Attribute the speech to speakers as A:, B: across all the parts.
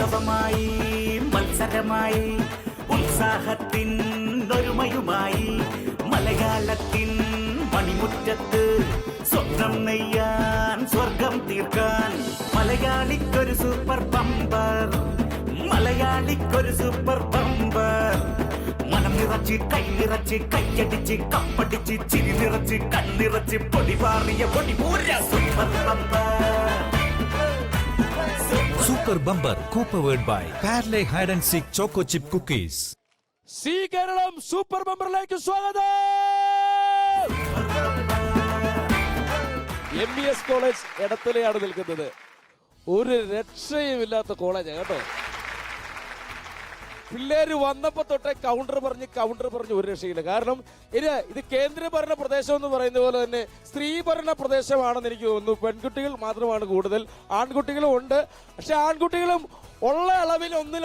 A: ഉത്സവമായി മത്സരമായി ഉത്സാഹത്തിൻ ഒരുമയുമായി മലയാളത്തിൻ മണിമുറ്റത്ത് സ്വപ്നം നെയ്യാൻ സ്വർഗം തീർക്കാൻ മലയാളിക്കൊരു സൂപ്പർ ബമ്പർ മലയാളിക്കൊരു സൂപ്പർ ബമ്പർ മനം നിറച്ച് കൈ നിറച്ച് കൈയടിച്ച് കപ്പടിച്ച് ചിരി നിറച്ച് കണ്ണിറച്ച് പൊടി പാറിയ പൊടി പൂര super bumper.
B: Super Bumper co-powered by Parle Hide and Seek Choco Chip Cookies.
C: C Keralam super ബമ്പറിലേക്ക് സ്വാഗതം. MES കോളേജ് എടത്തലയാണ് നിൽക്കുന്നത്. ഒരു രക്ഷയുമില്ലാത്ത കോളേജാണ് കേട്ടോ. പിള്ളേര് വന്നപ്പോ തൊട്ടേ കൗണ്ടർ പറഞ്ഞ് ഒരു രക്ഷയില്ല. കാരണം ഇത് കേന്ദ്രഭരണ പ്രദേശം എന്ന് പറയുന്ന പോലെ തന്നെ സ്ത്രീ ഭരണ പ്രദേശമാണെന്ന് എനിക്ക് തോന്നുന്നു. പെൺകുട്ടികൾ മാത്രമാണ് കൂടുതൽ, ആൺകുട്ടികളും ഉണ്ട്. പക്ഷെ ആൺകുട്ടികളും ഉള്ള അളവിൽ ഒന്നിൽ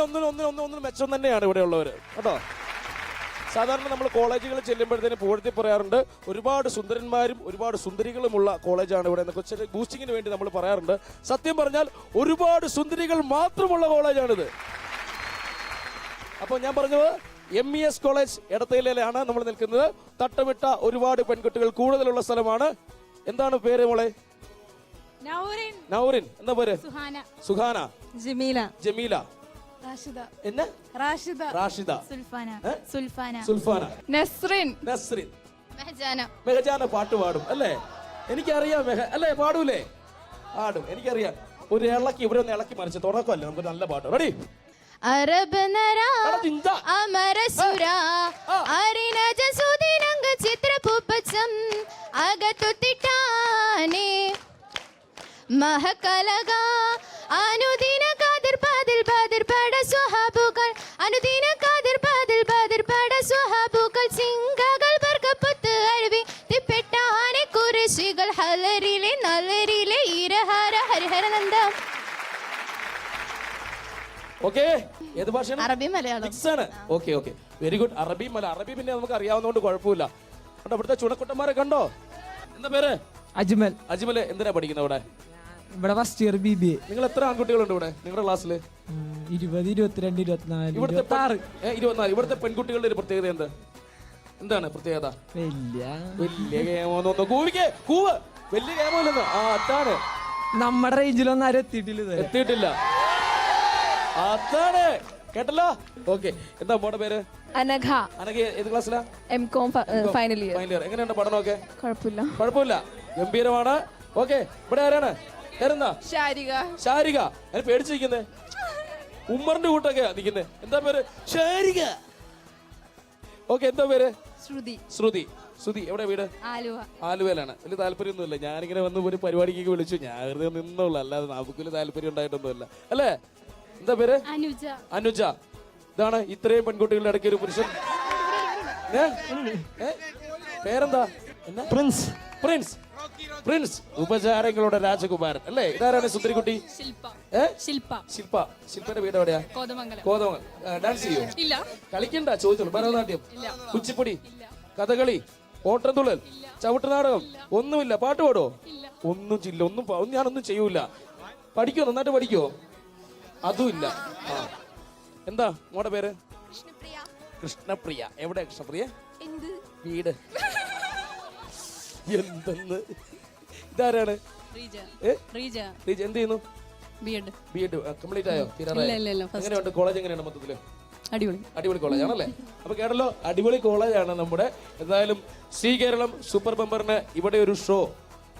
C: മെച്ചം തന്നെയാണ് ഇവിടെ ഉള്ളവർ കേട്ടോ. സാധാരണ നമ്മൾ കോളേജുകളിൽ ചെല്ലുമ്പോഴത്തേന് പുകഴ്ത്തി പറയാറുണ്ട് ഒരുപാട് സുന്ദരന്മാരും ഒരുപാട് സുന്ദരികളുമുള്ള കോളേജാണ് ഇവിടെ എന്നൊക്കെ ബൂസ്റ്റിങ്ങിന് വേണ്ടി നമ്മൾ പറയാറുണ്ട്. സത്യം പറഞ്ഞാൽ ഒരുപാട് സുന്ദരികൾ മാത്രമുള്ള കോളേജാണിത്. അപ്പോൾ ഞാൻ പറഞ്ഞത് MES കോളേജ് എടത്തലയിലാണ് നമ്മൾ നിൽക്കുന്നത്. തട്ടമിട്ട ഒരുപാട് പെൺകുട്ടികൾ കൂടുതലുള്ള സ്ഥലമാണ്. എന്താണ് പേര് മോളെ? നൗറിൻ. എന്താ പേര്? സുഹാന. ജമീല. റാഷിദ. സുൽഫാന. നസ്രിൻ. മെഹജാന പാട്ട് പാടും അല്ലേ? എനിക്കറിയാം അല്ലേ? പാടൂലേ? പാടും, എനിക്കറിയാം. ഒരു ഇളക്കി ഇവിടെ ഒന്ന് ഇളക്കി മറിച്ച് തുടക്കമല്ലേ നമുക്ക് നല്ല പാട്ട്. റെഡി?
D: അറബ് നരാ അമരസുരാ അരിനജ സുദിനംഗ ചിത്രപുപ്പച്ചം അകത്തുത്തിട്ടാനെ മഹകലഗ അനുദിന കാദിർ ബാദിൽ പട സ്വഹാബുകൾ അനുദിന കാദിർ ബാദിൽ പട സ്വഹാബുകൾ സിംഗകൾ വർഗപ്പുത്ത് അഴവി തിപ്പെട്ടാനെ കുരിശികൾ ഹലരിലെ നല്ലരിലെ ഇരഹര ഹരിഹരനന്ദം.
C: ഓക്കെ, ഏത് ഭാഷയാണ്?
D: അറബി മലയാളം.
C: Okay, very good. അറബി പിന്നെ നമുക്ക് അറിയാവുന്നതുകൊണ്ട് കുഴപ്പമില്ല. കണ്ടോ ഇവിടുത്തെ ചുണക്കുട്ടന്മാരെ കണ്ടോ? എന്താ പേര്? അജ്മൽ. എന്തിനാ പഠിക്കുന്നത് ഇവിടെ?
E: ഇവിടെ ഫസ്റ്റ് ഇയർ BBA.
C: നിങ്ങൾ എത്ര ആൺകുട്ടികളുണ്ട് ഇവിടെ നിങ്ങളുടെ ക്ലാസ്സിൽ?
E: 20, 22, 24,
C: 24. ഇവിടുത്തെ പെൺകുട്ടികളുടെ ഒരു പ്രത്യേകത എന്താണ് പ്രത്യേകത? വലിയ ഗെയിമൊന്നും അതാണ്.
E: നമ്മുടെ റേഞ്ചിലൊന്നും ആരും എത്തിയിട്ടില്ല.
C: അതാണ് കേട്ടല്ലോ. ഓക്കെ, എന്താ മോടെ പേര്?
D: അനഘ.
C: ഏത് ക്ലാസ്സിലാ?
D: MCom final year.
C: എങ്ങനെയുണ്ട് പഠനമൊക്കെ?
D: കുഴപ്പമില്ല,
C: ഗംഭീരമാണ്. ഓക്കെ, ഇവിടെ ആരാണ്? പേരെന്താ? ശാരിക. അതിന് പേടിച്ചിരിക്കുന്നേ? ഉമ്മറിന്റെ കൂട്ടൊക്കെ നിൽക്കുന്നേ. എന്താ പേര്? ശാരിക. ഓക്കെ, എന്താ പേര്? ശ്രുതി. എവിടെ വീട്? ആലുവയിലാണ്. വലിയ താല്പര്യമൊന്നുമില്ല. ഞാനിങ്ങനെ വന്ന് ഒരു പരിപാടിക്ക് വിളിച്ചു. ഞാൻ വെറുതെ നിന്നുള്ളൂ, അല്ലാതെ നമുക്ക് വലിയ താല്പര്യം ഉണ്ടായിട്ടൊന്നുമില്ല അല്ലേ? എന്താ പേര്? അനുജ. ഇതാണ് ഇത്രയും പെൺകുട്ടികളുടെ ഇടയ്ക്ക് ഒരു പുരുഷൻ. പേരെന്താ? പ്രിൻസ്. ഉപചാരങ്ങളുടെ രാജകുമാരൻ അല്ലേ? ഇതാരാണ് സുന്ദരിക്കുട്ടി? ശില്പന്റെ വീട് എവിടെയാ? കോതമംഗലം. ഡാൻസ് ചെയ്യോ? കളിക്കണ്ട, ചോദിച്ചോളൂ. ഭരതനാട്യം, കുച്ചിപ്പുടി, കഥകളി, ഓട്ടംതുള്ളൽ, ചവിട്ടുനാടകം ഒന്നുമില്ല. പാട്ട് പാടോ? ഒന്നും ചെയ്യില്ല. ഞാനൊന്നും ചെയ്യൂല. പഠിക്കോ? നന്നായിട്ട് പഠിക്കോ? അതുമില്ല. എന്താ മോടെ പേര്? കൃഷ്ണപ്രിയ. എവിടെ കൃഷ്ണപ്രിയ? വീട് എന്തെന്ന്? ഇതാരാണ്? റീജ. എന്ത് ചെയ്യുന്നു? ബിഎഡ് കംപ്ലീറ്റ് ആയോ? എങ്ങനെയുണ്ട് കോളേജ്? എങ്ങനെയാണ് മൊത്തത്തില്? അടിപൊളി കോളേജ് ആണല്ലേ? അപ്പൊ കേട്ടല്ലോ, അടിപൊളി കോളേജാണ് നമ്മുടെ. എന്തായാലും സി കേരളം സൂപ്പർ ബമ്പറിന് ഇവിടെ ഒരു ഷോ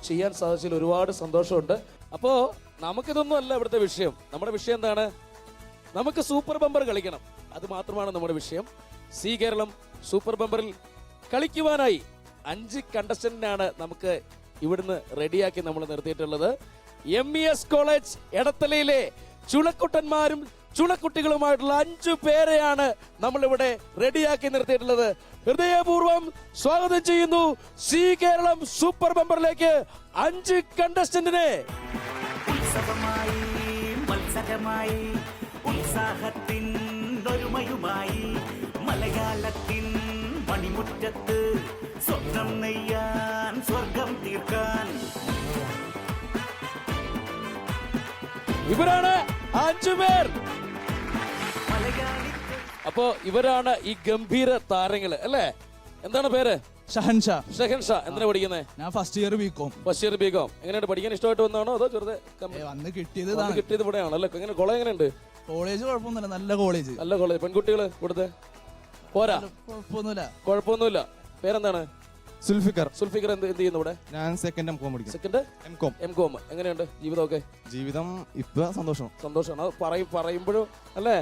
C: ചെയ്യാൻ സാധിച്ചതിൽ ഒരുപാട് സന്തോഷമുണ്ട്. അപ്പോ നമുക്കിതൊന്നും അല്ല ഇവിടുത്തെ വിഷയം. നമ്മുടെ വിഷയം എന്താണ്? നമുക്ക് സൂപ്പർ ബമ്പർ കളിക്കണം. അത് മാത്രമാണ് നമ്മുടെ വിഷയം. സി കേരളം സൂപ്പർ ബമ്പറിൽ കളിക്കുവാനായി 5 കണ്ടസ്റ്റന്റിനാണ് നമുക്ക് ഇവിടുന്ന് റെഡിയാക്കി നമ്മൾ നിർത്തിയിട്ടുള്ളത്. MES കോളേജ് എടത്തലയിലെ ചുണക്കുട്ടന്മാരും ചുണക്കുട്ടികളുമായിട്ടുള്ള 5 പേരെയാണ് നമ്മളിവിടെ റെഡിയാക്കി നിർത്തിയിട്ടുള്ളത്. ഹൃദയപൂർവ്വം സ്വാഗതം ചെയ്യുന്നു സി കേരളം സൂപ്പർ ബമ്പറിലേക്ക് 5 കണ്ടസ്റ്റന്റിനെ.
A: ഉത്സവമായി മത്സരമായി ഉത്സാഹത്തിൻ ഒരുമയുമായി മലയാളത്തിൻ മണിമുറ്റത്ത് സ്വപ്നം നെയ്യാൻ സ്വർഗം തീർക്കാൻ
C: ഇവരാണ് 5 പേർ. അപ്പോ ഇവരാണ് ഈ ഗംഭീര താരങ്ങള് അല്ലേ? എന്താണ് പേര്?
F: ഷഹൻഷാ.
C: ഷഹൻഷാ. എന്തിനാ പഠിക്കുന്നത്?
F: ഞാൻ first year BCom.
C: First year BCom. എങ്ങനെയുണ്ട്? പഠിക്കാൻ ഇഷ്ടമായിട്ട് വന്നാണോ അതോ ചെറുതെ
F: വന്ന് കിട്ടിയത്
C: കിട്ടിയത് ഇവിടെയാണോ? അല്ലേ? എങ്ങനെ കോളേജ് എങ്ങനെയുണ്ട്?
F: കോളേജ് കുഴപ്പമൊന്നുമില്ല, നല്ല കോളേജ്.
C: നല്ല കോളേജ്. പെൺകുട്ടികള് ഇവിടുത്തെ പോരാ? കുഴപ്പമൊന്നുമില്ല. പേരെന്താണ്?
G: സുൽഫിക്കർ.
C: സുൽഫിക്കർ എന്ത് ചെയ്യുന്നു ഇവിടെ?
G: ഞാൻ സെക്കൻഡ് എം കോം പഠിക്കും.
C: Second M com. എങ്ങനെയുണ്ട് ജീവിതമൊക്കെ?
G: ജീവിതം ഇപ്പൊ
C: സന്തോഷമാണ്. അത് പറയുമ്പോഴും അല്ലേ,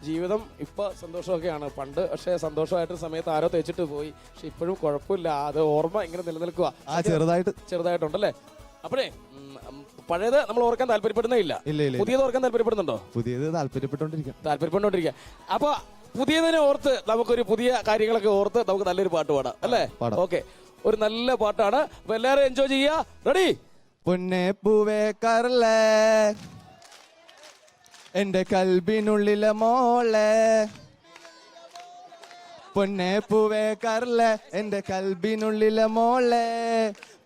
C: ജീവിതം ഇപ്പൊ സന്തോഷമൊക്കെയാണ്. പണ്ട് പക്ഷേ സന്തോഷമായിട്ട് സമയത്ത് ആരോ തേച്ചിട്ട് പോയി. പക്ഷെ ഇപ്പോഴും കുഴപ്പമില്ല, അത് ഓർമ്മ ഇങ്ങനെ നിലനിൽക്കുക. ചെറുതായിട്ടുണ്ടല്ലേ? അപ്പോഴേ പഴയത് നമ്മൾ ഓർക്കാൻ താല്പര്യപ്പെടുന്നില്ല. പുതിയത് ഓർക്കാൻ താല്പര്യപ്പെടുന്നുണ്ടോ?
G: പുതിയത്
C: താല്പര്യപ്പെട്ടുകൊണ്ടിരിക്കുക. അപ്പൊ പുതിയതിനെ ഓർത്ത് നമുക്കൊരു പുതിയ കാര്യങ്ങളൊക്കെ ഓർത്ത് നമുക്ക് നല്ലൊരു പാട്ട് പാടാം അല്ലേ? ഓക്കെ, ഒരു നല്ല പാട്ടാണ്. അപ്പൊ എല്ലാരും എൻജോയ് ചെയ്യാ. റെഡി?
G: പൊന്നെ പൂവേ കരളേ എന്റെ കൽബിനുള്ളിലെ മോളെ, പൊന്നെ പൂവേ കരളേ എന്റെ കൽബിനുള്ളിലെ മോളെ,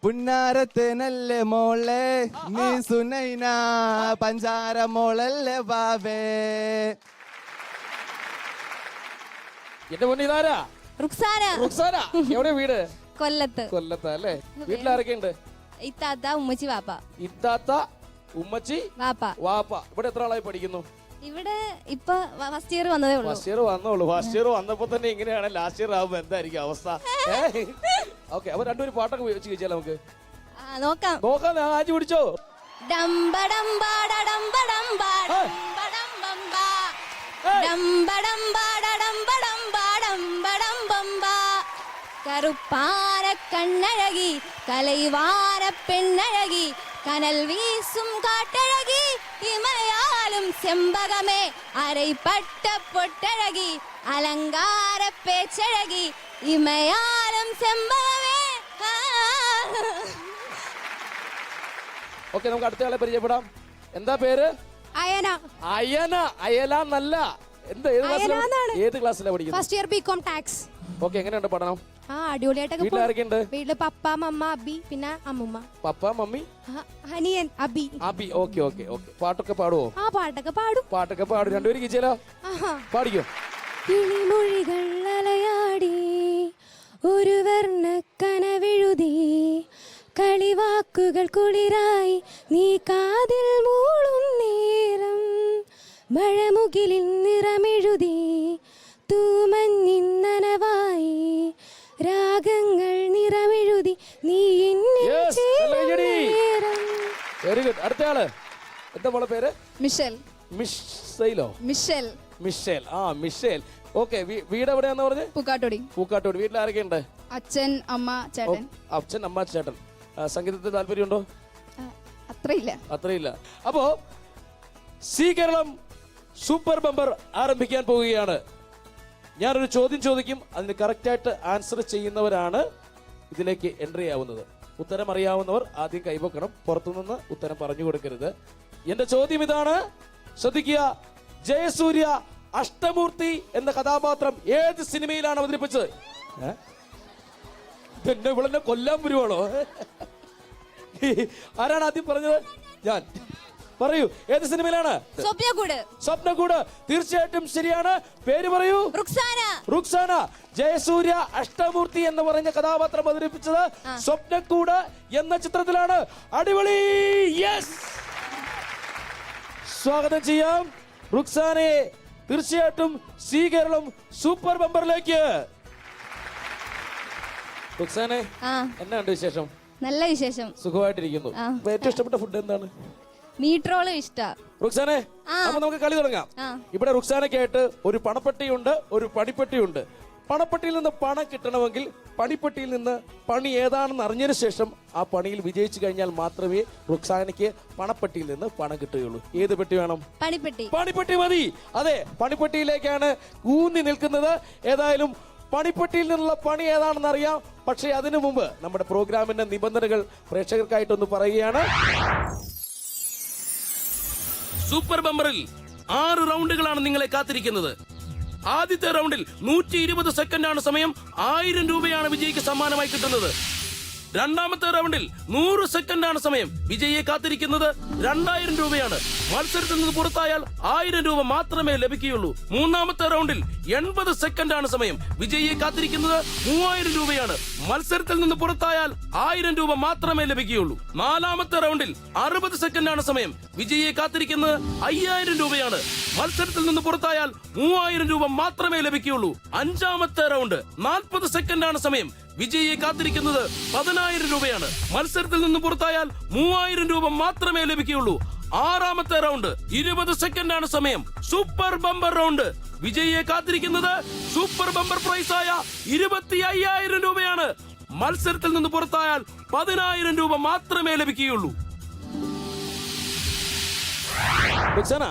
G: പുന്നാരത്തെ നല്ല മോളെ, നീ സുനൈന പഞ്ചാര മോളല്ലേ ബാബേ.
C: എന്റെ പൊന്നി ഇതാരാ?
D: റുക്സാന.
C: എവിടെ വീട്?
D: കൊല്ലത്ത്.
C: അല്ലേ? വീട്ടിലാരൊക്കെ ഉണ്ട്?
D: ഇത്താത്ത, ഉമ്മച്ചി, വാപ്പ.
C: ഇത്താത്ത, ഉമ്മച്ചി, വാപ്പ. ഇവിടെ എത്ര ആളായി പഠിക്കുന്നു?
D: ഇവിടെ ഇപ്പൊ ഫസ്റ്റ് ഇയർ വന്നതേ ഉള്ളൂ.
C: ഫസ്റ്റ് ഇയർ വന്നപ്പോ തന്നെ ഇങ്ങനെയാണ്. ലാസ്റ്റ് ഇയർ ആവുമ്പോ എന്തായിരിക്കും അവസ്ഥ? ഓക്കെ, അപ്പൊ രണ്ടുപേരും പാട്ടൊക്കെ വെച്ച് കഴിച്ചാൽ നമുക്ക്
D: നോക്കാം.
C: ആജി പിടിച്ചോ.
D: കറുപ്പാര കണ്ണഴകി, കലൈവാര പെണ്ണഴകി, കനൽ വീസും കാട്ടഴകി, ഇമയാലും ചെമ്പകമേ, അരൈപ്പട്ട പൊട്ടഴകി, അലങ്കാര പേച്ചഴകി, ഇമയാലും ചെമ്പകമേ.
C: ഓക്കെ, നമുക്ക് അടുത്ത ആളെ പരിചയപ്പെടാം. എന്താ പേര്?
D: അയന.
C: അയല എന്നല്ല. ഏത് ക്ലാസ്സിലാണ് പഠിക്കുന്നത്?
D: First year BCom tax.
C: Okay, എങ്ങനെയുണ്ട് പഠനം?
D: അടിപൊളിയായിട്ടൊക്കെ.
C: വീട്ടിലാരൊക്കെയുണ്ട്?
D: വീട്ടില് പപ്പ, മമ്മ, അബി, പിന്നെ അമ്മുമ്മ.
C: പപ്പ, മമ്മി,
D: ഹനിയൻ, അബി.
C: ഓക്കെ. പാട്ടൊക്കെ പാടുവോ?
D: പാട്ടൊക്കെ പാടും.
C: രണ്ടുപേരും കിച്ചലോ പാടിക്കോ.
D: കിളിമൊഴികൾ അലയാടി, ഒരു വർണ്ണ കനവെഴുതി, കളിവാക്കുകൾ കുളിരായി, നീ കാതിൽ മൂളും നേരം, മഴമുകിലിൽ നിറമെഴുതി, തൂമഞ്ഞിൻ നനവായി, രാഗങ്ങൾ നിറമെഴുതി, നീ
C: വെരി ഗുഡ്. അടുത്ത ആള് എന്താ മോളെ പേര്?
D: മിഷേൽ.
C: മിഷേൽ. മിഷേൽ. ഓക്കെ, വീട് എവിടെയാന്ന് പറഞ്ഞ്? പൂക്കാട്ടോടി. വീട്ടിൽ ആരൊക്കെ ഉണ്ട്?
D: അച്ഛൻ, അമ്മ, ചേട്ടൻ.
C: അച്ഛൻ, അമ്മ, ചേട്ടൻ. സംഗീതത്തിൽ താല്പര്യമുണ്ടോ? അത്രയില്ല. അപ്പോ സി കേരളം സൂപ്പർ ബമ്പർ ആരംഭിക്കാൻ പോവുകയാണ്. ഞാനൊരു ചോദ്യം ചോദിക്കും, അതിന് കറക്റ്റായിട്ട് ആൻസർ ചെയ്യുന്നവരാണ് ഇതിലേക്ക് എൻട്രി ആവുന്നത്. ഉത്തരം അറിയാവുന്നവർ ആദ്യം കൈവക്കണം, പുറത്തുനിന്ന് ഉത്തരം പറഞ്ഞു കൊടുക്കരുത്. എന്റെ ചോദ്യം ഇതാണ്, ശ്രദ്ധിക്കുക. ജയസൂര്യ അഷ്ടമൂർത്തി എന്ന കഥാപാത്രം ഏത് സിനിമയിലാണ് അവതരിപ്പിച്ചത്? എന്നെ ഇവിടെ കൊല്ലാൻ വരുവാണോ? ആരാണ് ആദ്യം പറഞ്ഞത്? ഞാൻ. പറയൂ, ഏത് സിനിമയിലാണ്? സ്വപ്നക്കൂട്. തീർച്ചയായിട്ടും ശരിയാണ്. പേര് പറയൂ. റുക്സാന. ജയസൂര്യ അഷ്ടമൂർത്തി എന്ന് പറഞ്ഞ കഥാപാത്രം അവതരിപ്പിച്ചത് സ്വപ്നക്കൂട് എന്ന ചിത്രത്തിലാണ്. അടിപൊളി. യെസ്, സ്വാഗതം ചെയ്യാം റുക്സാനയെ തീർച്ചയായിട്ടും സി കേരളം സൂപ്പർ ബമ്പറിലേക്ക്. റുക്സാനെ, എന്നാണ്ട് വിശേഷം?
D: നല്ല വിശേഷം.
C: സുഖമായിട്ടിരിക്കുന്നു. ഏറ്റവും ഇഷ്ടപ്പെട്ട ഫുഡ് എന്താണ്?
D: മീറ്റ് റോള് ഇഷ്ടാ.
C: റുക്സാനെ, അപ്പൊ നമുക്ക് കളി തുടങ്ങാം. ഇവിടെ റുക്സാനയ്ക്കായിട്ട് ഒരു പണപ്പെട്ടിയുണ്ട്, ഒരു പണിപ്പെട്ടിയുണ്ട്. പണപ്പെട്ടിയിൽ നിന്ന് പണം കിട്ടണമെങ്കിൽ പണിപ്പെട്ടിയിൽ നിന്ന് പണി ഏതാണെന്ന് അറിഞ്ഞതിന് ശേഷം ആ പണിയിൽ വിജയിച്ചു കഴിഞ്ഞാൽ മാത്രമേ റുക്സാനയ്ക്ക് പണപ്പെട്ടിയിൽ നിന്ന് പണം കിട്ടുകയുള്ളൂ. ഏത് പെട്ടി വേണം? പണിപ്പെട്ടി മതി. അതെ, പണിപ്പെട്ടിയിലേക്കാണ് ഊന്നി നിൽക്കുന്നത്. ഏതായാലും പണിപ്പെട്ടിയിൽ നിന്നുള്ള പണി ഏതാണെന്ന് അറിയാം. പക്ഷേ അതിനു മുമ്പ് നമ്മുടെ പ്രോഗ്രാമിന്റെ നിബന്ധനകൾ പ്രേക്ഷകർക്കായിട്ടൊന്ന് പറയുകയാണ്. സൂപ്പർ ബമ്പറിൽ 6 റൗണ്ടുകളാണ് നിങ്ങളെ കാത്തിരിക്കുന്നത്. ആദ്യത്തെ റൗണ്ടിൽ 120 സെക്കൻഡാണ് സമയം. 1000 രൂപയാണ് വിജയിക്ക് സമ്മാനമായി കിട്ടുന്നത്. രണ്ടാമത്തെ റൗണ്ടിൽ 100 സെക്കൻഡാണ് സമയം. വിജയിയെ കാത്തിരിക്കുന്നത് 2000 രൂപയാണ്. മത്സരത്തിൽ നിന്ന് പുറത്തായാൽ 1000 രൂപ മാത്രമേ ലഭിക്കുകയുള്ളൂ. മൂന്നാമത്തെ റൗണ്ടിൽ 80 സെക്കൻഡാണ് സമയം. വിജയിയെ കാത്തിരിക്കുന്നത് 3000 രൂപയാണ്. മത്സരത്തിൽ നിന്ന് പുറത്തായാൽ 1000 രൂപ മാത്രമേ ലഭിക്കുകയുള്ളൂ. നാലാമത്തെ റൗണ്ടിൽ 60 സെക്കൻഡാണ് സമയം. വിജയിയെ കാത്തിരിക്കുന്നത് 5000 രൂപയാണ്. മത്സരത്തിൽ നിന്ന് പുറത്തായാൽ 3000 രൂപ മാത്രമേ ലഭിക്കുകയുള്ളൂ. അഞ്ചാമത്തെ റൗണ്ട് 40 സെക്കൻഡാണ് സമയം. വിജയിയെ കാത്തിരിക്കുന്നത് 10000 രൂപയാണ്. മത്സരത്തിൽ നിന്ന് പുറത്തായാൽ 3000 രൂപ മാത്രമേ ലഭിക്കുകയുള്ളൂ. ആറാമത്തെ റൗണ്ട് 20 സെക്കൻഡാണ് സമയം. Super bumper round. വിജയിയെ കാത്തിരിക്കുന്നത് സൂപ്പർ ബമ്പർ പ്രൈസായ 25000 രൂപയാണ്. മത്സരത്തിൽ നിന്ന് പുറത്തായാൽ 10000 രൂപ മാത്രമേ ലഭിക്കുകയുള്ളൂ. റുക്സാന,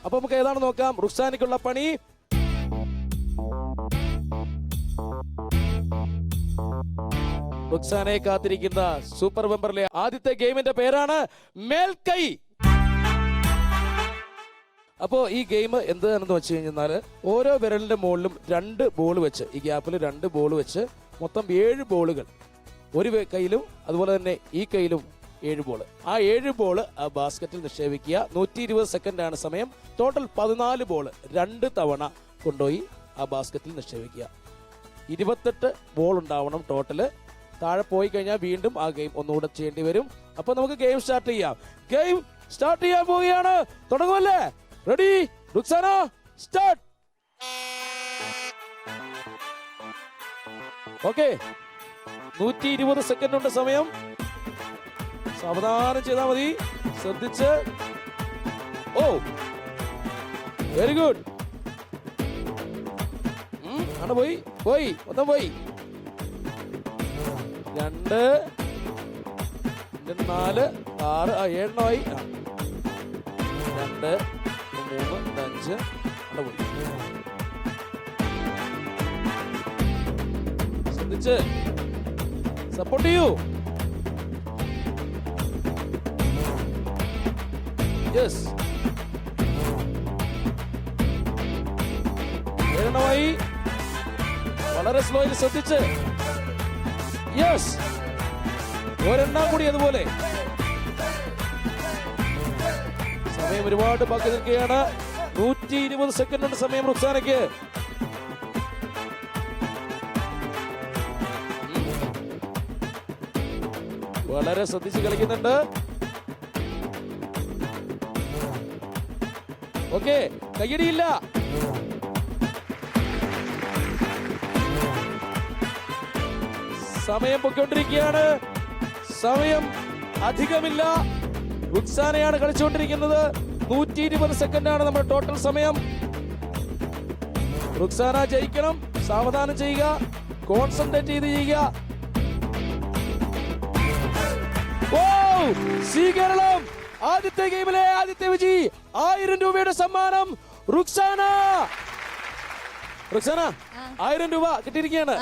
C: അപ്പൊ നമുക്ക് ഏതാണ് നോക്കാം. റുക്സാനയ്ക്കുള്ള പണി റുക്സാനയെ കാത്തിരിക്കുന്ന സൂപ്പർ ബമ്പറിലെ ആദ്യത്തെ ഗെയിമിന്റെ പേരാണ് മേൽക്കൈ. അപ്പോ ഈ ഗെയിം എന്താണെന്ന് വെച്ച് കഴിഞ്ഞാൽ ഓരോ വിരലിന്റെ മുകളിലും 2 ബോൾ വെച്ച്, ഈ ഗ്യാപ്പിൽ 2 ബോൾ വെച്ച് മൊത്തം 7 ബോളുകൾ ഒരു കയ്യിലും അതുപോലെ തന്നെ ഈ കയ്യിലും 7 ബോൾ. ആ 7 ബോൾ ആ ബാസ്കറ്റിൽ നിക്ഷേപിക്കുക. 120 സെക്കൻഡാണ് സമയം. ടോട്ടൽ 14 ബോൾ 2 തവണ കൊണ്ടുപോയി ആ ബാസ്കറ്റിൽ നിക്ഷേപിക്കുക. 28 ബോൾ ഉണ്ടാവണം ടോട്ടല്. താഴെ പോയി കഴിഞ്ഞാൽ വീണ്ടും ആ ഗെയിം ഒന്നുകൂടെ ചെയ്യേണ്ടി വരും. അപ്പൊ നമുക്ക് ഗെയിം സ്റ്റാർട്ട് ചെയ്യാം. ഗെയിം സ്റ്റാർട്ട് ചെയ്യാൻ പോവുകയാണ്. തുടങ്ങുമല്ലേ? Ready Ruksana, start. Okay, 120 second ഉണ്ട് സമയം. സാവധാനം ചെയ്താൽ മതി, ശ്രദ്ധിച്ച്. Oh, very good. ആണ് പോയി മൊത്തം പോയി. 2 4 6 7 2 3 5 അവിടെ പോയി. ശ്രദ്ധിച്ച് സപ്പോർട്ട് ചെയ്യൂ. യെസ്, 7 വളരെ സ്ലോയിൽ ശ്രദ്ധിച്ച്. യെസ്, ഒരെണ്ണം കൂടി അതുപോലെ. സമയം ഒരുപാട് ബാക്കി നിൽക്കുകയാണ്. 120 സെക്കൻഡ് ഉണ്ട് സമയം റുക്സാനയ്ക്ക്. വളരെ ശ്രദ്ധിച്ച് കളിക്കുന്നുണ്ട്. ഓക്കെ, കയ്യടിയില്ല. സമയം പൊയ്ക്കൊണ്ടിരിക്കുകയാണ്. സമയം അധികമില്ല. റുക്സാനയാണ് കളിച്ചുകൊണ്ടിരിക്കുന്നത്. 120 സെക്കൻഡാണ് നമ്മുടെ ടോട്ടൽ സമയം. റുക്സാന ജയിക്കണം. സാവധാനം ചെയ്യുക, കോൺസെൻട്രേറ്റ് ചെയ്ത് ചെയ്യുക. ഓ, സ്വീകരണം. ആദ്യത്തെ ഗെയിമിലെ ആദ്യത്തെ വിജയി. 1000 രൂപയുടെ സമ്മാനം റുക്സാന. റുക്സാന, 1000 രൂപ കിട്ടിയിരിക്കുകയാണ്.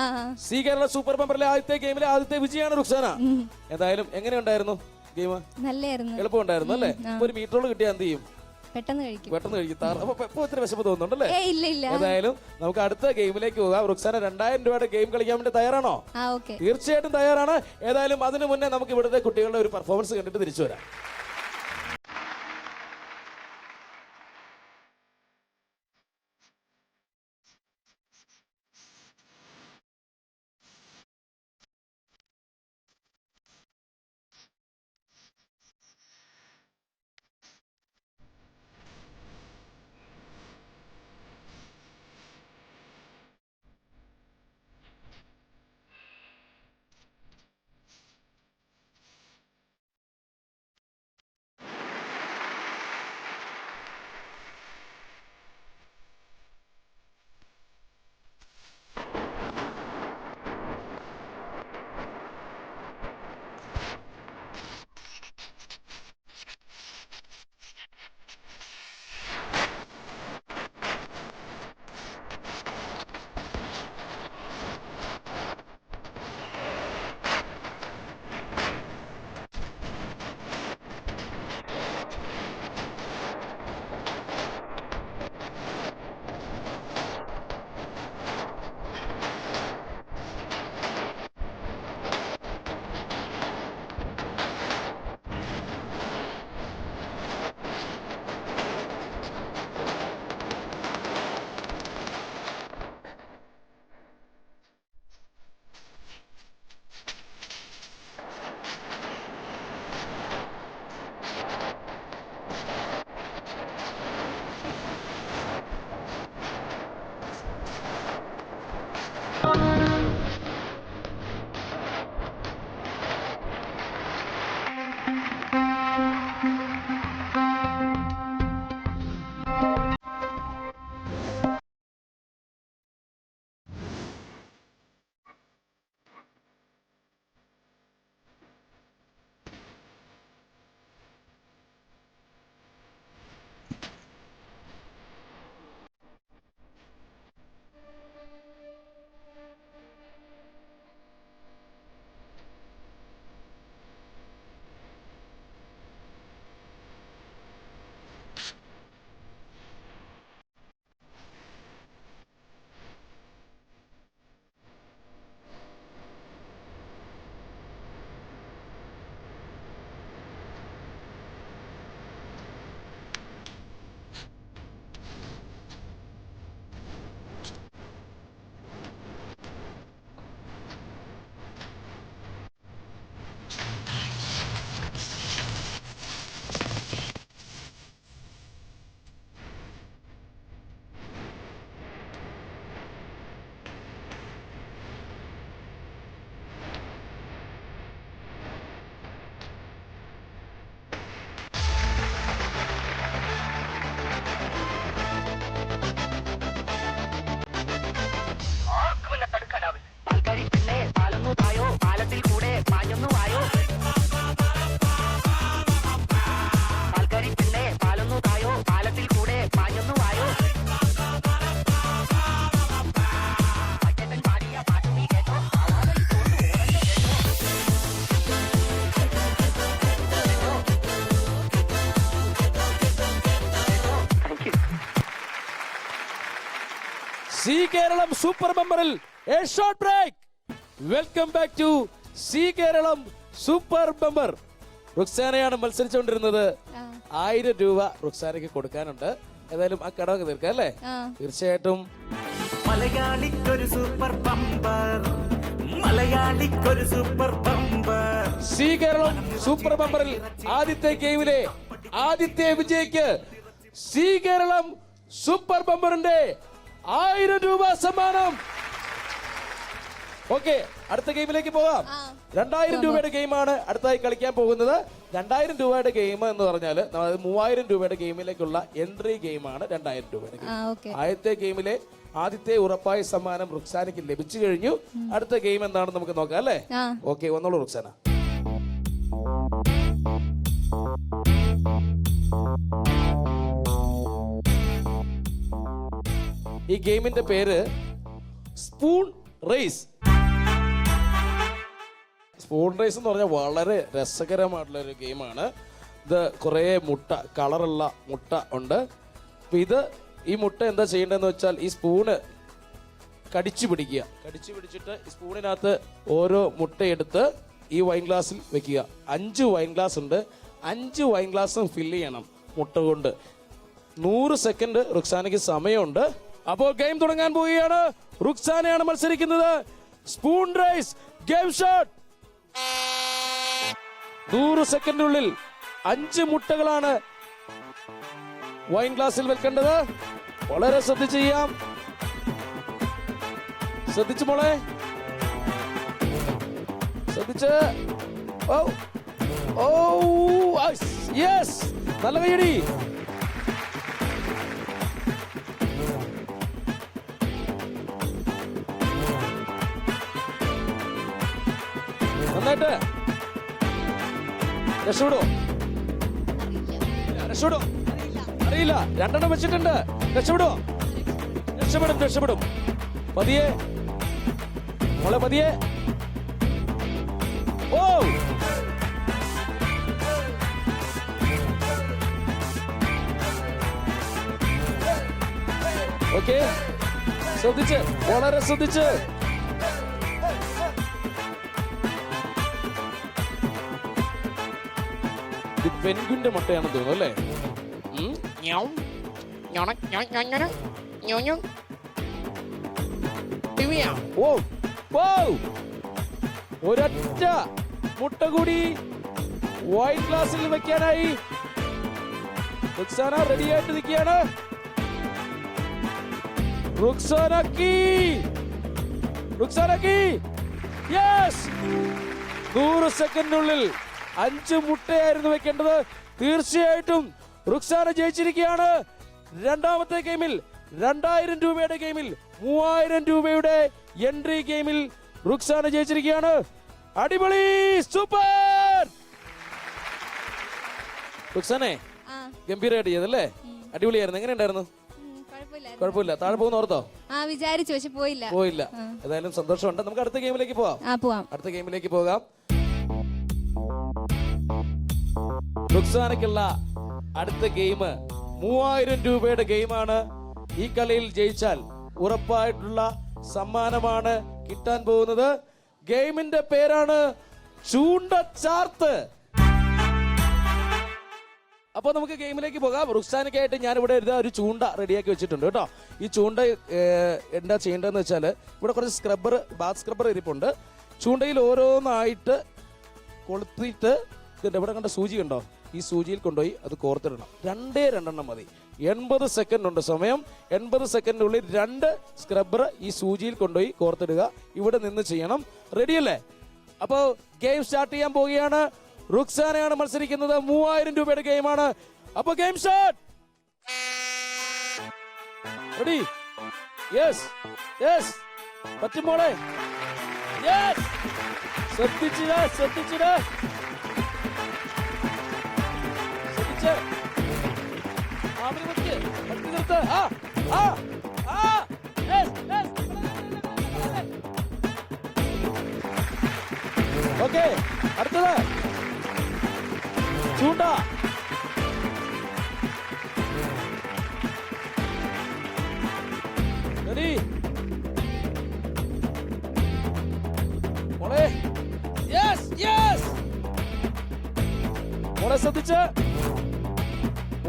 C: സി കേരള സൂപ്പർ ബമ്പറിലെ ആദ്യത്തെ ഗെയിമിലെ ആദ്യത്തെ വിജയാണ് റുക്സാന. എന്തായാലും എങ്ങനെയുണ്ടായിരുന്നു ഗെയിം?
D: നല്ലായിരുന്നു.
C: എളുപ്പമുണ്ടായിരുന്നു അല്ലേ? ഒരു മീറ്ററോട് കിട്ടിയാൽ എന്ത് ചെയ്യും?
D: പെട്ടെന്ന് കഴിക്കും.
C: അപ്പൊ ഇത്ര വിശപ്പ് തോന്നുന്നുണ്ടല്ലേ?
D: ഇല്ല.
C: ഏതായാലും നമുക്ക് അടുത്ത ഗെയിമിലേക്ക് പോകാം. റുക്സാന 2000 രൂപയുടെ ഗെയിം കളിക്കാൻ വേണ്ടി തയ്യാറാണോ? തീർച്ചയായിട്ടും തയ്യാറാണ്. ഏതായാലും അതിനു മുന്നേ നമുക്ക് ഇവിടുത്തെ കുട്ടികളുടെ ഒരു പെർഫോമൻസ് കണ്ടിട്ട് തിരിച്ചു വരാം. സി കേരളം സൂപ്പർ ബമ്പറിൽ a short break. Welcome back to C Keralam super bumper. റുക്സാനയാണ് മത്സരിച്ചുകൊണ്ടിരുന്നത്. 1000 രൂപ റുക്സാനയ്ക്ക് കൊടുക്കാനുണ്ട്. ഏതായാലും ആ കടമൊക്കെ തീർക്കാം അല്ലേ? തീർച്ചയായിട്ടും.
A: മലയാളിക്കൊരു സൂപ്പർ ബമ്പർ, മലയാളിക്കൊരു super bumper.
C: C Keralam super ബമ്പറിൽ ആദ്യത്തെ ഗെയിമിലെ ആദ്യത്തെ വിജയിക്ക് സി കേരളം സൂപ്പർ ബമ്പറിന്റെ 1000 രൂപ സമ്മാനം. ഓക്കെ, അടുത്ത ഗെയിമിലേക്ക് പോകാം. 2000 രൂപയുടെ ഗെയിമാണ് അടുത്തായി കളിക്കാൻ പോകുന്നത്. 2000 രൂപയുടെ ഗെയിം എന്ന് പറഞ്ഞാൽ 3000 രൂപയുടെ ഗെയിമിലേക്കുള്ള എൻട്രി ഗെയിമാണ് 2000 രൂപയുടെ ഗെയിം. ആദ്യത്തെ ഗെയിമിലെ ആദ്യത്തെ ഉറപ്പായ സമ്മാനം റുക്സാനയ്ക്ക് ലഭിച്ചു കഴിഞ്ഞു. അടുത്ത ഗെയിം എന്താണെന്ന് നമുക്ക് നോക്കാം അല്ലേ? ഓക്കെ, വന്നോളൂ റുക്സാന. ഈ ഗെയിമിന്റെ പേര് സ്പൂൺ റേസ്. സ്പൂൺ റേസ് എന്ന് പറഞ്ഞാൽ വളരെ രസകരമായിട്ടുള്ള ഒരു ഗെയിമാണ്. ഇത് കുറേ മുട്ട, കളറുള്ള മുട്ട ഉണ്ട്. അപ്പൊ ഈ മുട്ട എന്താ ചെയ്യേണ്ടതെന്ന് വെച്ചാൽ ഈ സ്പൂണ് കടിച്ചു പിടിക്കുക. കടിച്ചു പിടിച്ചിട്ട് ഈ സ്പൂണിനകത്ത് ഓരോ മുട്ടയെടുത്ത് ഈ വൈൻ ഗ്ലാസ്സിൽ വെക്കുക. 5 വൈൻ ഗ്ലാസ് ഉണ്ട്. 5 വൈൻ ഗ്ലാസും ഫില്ല് ചെയ്യണം മുട്ട കൊണ്ട്. 100 സെക്കൻഡ് റുക്സാനയ്ക്ക് സമയമുണ്ട്. അപ്പോൾ ഗെയിം തുടങ്ങാൻ പോവുകയാണ്. റുക്സാനയാണ് മത്സരിക്കുന്നത്. Spoon race game shot. 100 സെക്കൻഡിനുള്ളിൽ 5 മുട്ടകളാണ് വൈൻ ഗ്ലാസ്സിൽ വെക്കേണ്ടത്. വളരെ ശ്രദ്ധിച്ച് ചെയ്യാം. ശ്രദ്ധിച്ചു മോളെ, ശ്രദ്ധിച്ച്. ഓ ഓ യെസ്, നല്ല കൈയടി. നന്നായിട്ട് രക്ഷപ്പെടോ? രക്ഷപ്പെടോ? അറിയില്ല. 2 വെച്ചിട്ടുണ്ട്. രക്ഷപ്പെടോ? രക്ഷപ്പെടും, രക്ഷപ്പെടും. പതിയെ മോളെ, പതിയെ. ഓ ഓക്കെ, ശ്രദ്ധിച്ച്, വളരെ ശ്രദ്ധിച്ച്. ഇത് പെൻഗുന്റെ മുട്ടയാണെന്ന് തോന്നുന്നു അല്ലേ? ഓ ഒരൊറ്റ മുട്ട കൂടി വൈറ്റ് ഗ്ലാസിൽ വെക്കാനായി റുക്സാന റെഡി ആയിട്ട് നിൽക്കുകയാണ്. റുക്സാനക്കി യെസ്. 100 സെക്കൻഡിനുള്ളിൽ 5 മുട്ടയായിരുന്നു വെക്കേണ്ടത്. തീർച്ചയായിട്ടും റുക്സാന ജയിച്ചിരിക്കുകയാണ്. രണ്ടാമത്തെ ഗെയിമിൽ 2000 രൂപയുടെ ഗെയിമിൽ 3000 രൂപയുടെ എൻട്രി ഗെയിമിൽ റുക്സാന ജയിച്ചിരിക്കുകയാണ്. അടിപൊളി, സൂപ്പർ. റുക്സാനെ ഗംഭീരമായിട്ട് ചെയ്തല്ലേ? അടിപൊളിയായിരുന്നു. എങ്ങനെ ഉണ്ടായിരുന്നു? കുഴപ്പമില്ല. താഴെ പോകുന്ന ഓർത്തോ?
D: വിചാരിച്ചു, പക്ഷെ പോയില്ല.
C: ഏതായാലും സന്തോഷമുണ്ട്. നമുക്ക് അടുത്ത ഗെയിമിലേക്ക് പോവാം. അടുത്ത ഗെയിമിലേക്ക് പോകാം. റുക്സാനയ്ക്കുള്ള അടുത്ത ഗെയിം 3000 രൂപയുടെ ഗെയിമാണ്. ഈ കളിയിൽ ജയിച്ചാൽ ഉറപ്പായിട്ടുള്ള സമ്മാനമാണ് കിട്ടാൻ പോകുന്നത്. ഗെയിമിന്റെ പേരാണ് ചൂണ്ടച്ചാർത്ത്. അപ്പൊ നമുക്ക് ഗെയിമിലേക്ക് പോകാം. റുക്സാനയ്ക്കായിട്ട് ഞാൻ ഇവിടെ ഒരു ചൂണ്ട റെഡിയാക്കി വെച്ചിട്ടുണ്ട് കേട്ടോ. ഈ ചൂണ്ട എന്താ ചെയ്യേണ്ടതെന്ന് വെച്ചാൽ ഇവിടെ കുറച്ച് സ്ക്രബ്ബർ, ബാത്ത് സ്ക്രബ്ബർ ഇരിപ്പുണ്ട്. ചൂണ്ടയിൽ ഓരോന്നായിട്ട് കൊളുത്തിയിട്ട് ഇതിന്റെ ഇവിടെ കണ്ട സൂചി കണ്ടോ? ഈ സൂചിയിൽ കൊണ്ടുപോയി അത് കോർത്തിടണം. 2 മതി. 80 സെക്കൻഡ് ഉണ്ട് സമയം. 80 സെക്കൻഡിനുള്ളിൽ 2 സ്ക്രബ്ബർ ഈ സൂചിയിൽ കൊണ്ടുപോയി കോർത്തിടുക. ഇവിടെ നിന്ന് ചെയ്യണം. റെഡിയല്ലേ? അപ്പോൾ ഗെയിം സ്റ്റാർട്ട് ചെയ്യാൻ പോവുകയാണ്. റുക്സാനയാണ് മത്സരിക്കുന്നത്. 3000 രൂപയുടെ ഗെയിമാണ്. അപ്പൊ game start. Ready? Yes yes, പറ്റുമോളെ? യെസ്, ശ്രദ്ധിച്ചിട, ശ്രദ്ധിച്ചിട. ഓക്കെ, അടുത്തത് ചൂണ്ട. റെഡി?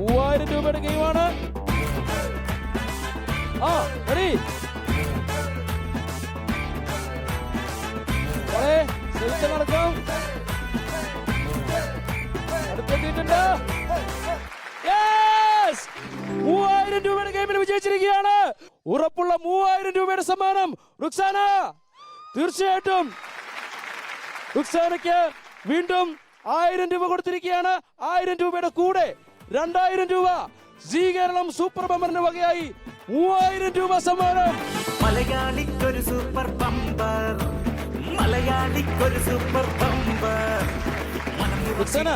C: 3000 രൂപയുടെ ഗെയിമാണ്. റെഡി നടക്കാം. അടുത്തെത്തിയിട്ടുണ്ട്. 3000 രൂപയുടെ ഗെയിമിൽ വിജയിച്ചിരിക്കുകയാണ്. ഉറപ്പുള്ള 3000 രൂപയുടെ സമ്മാനം റുക്സാന. തീർച്ചയായിട്ടും റുക്സാനയ്ക്ക് വീണ്ടും 1000 രൂപ കൊടുത്തിരിക്കുകയാണ്. 1000 രൂപയുടെ കൂടെ 2000 രൂപ സി കേരളം സൂപ്പർ ബമ്പറിന് വകയായി 3000 രൂപ സമ്മാനം.
A: മലയാളിക്കൊരു സൂപ്പർ ബമ്പർ, മലയാളിക്കൊരു സൂപ്പർ ബമ്പർ.
C: റുക്സാന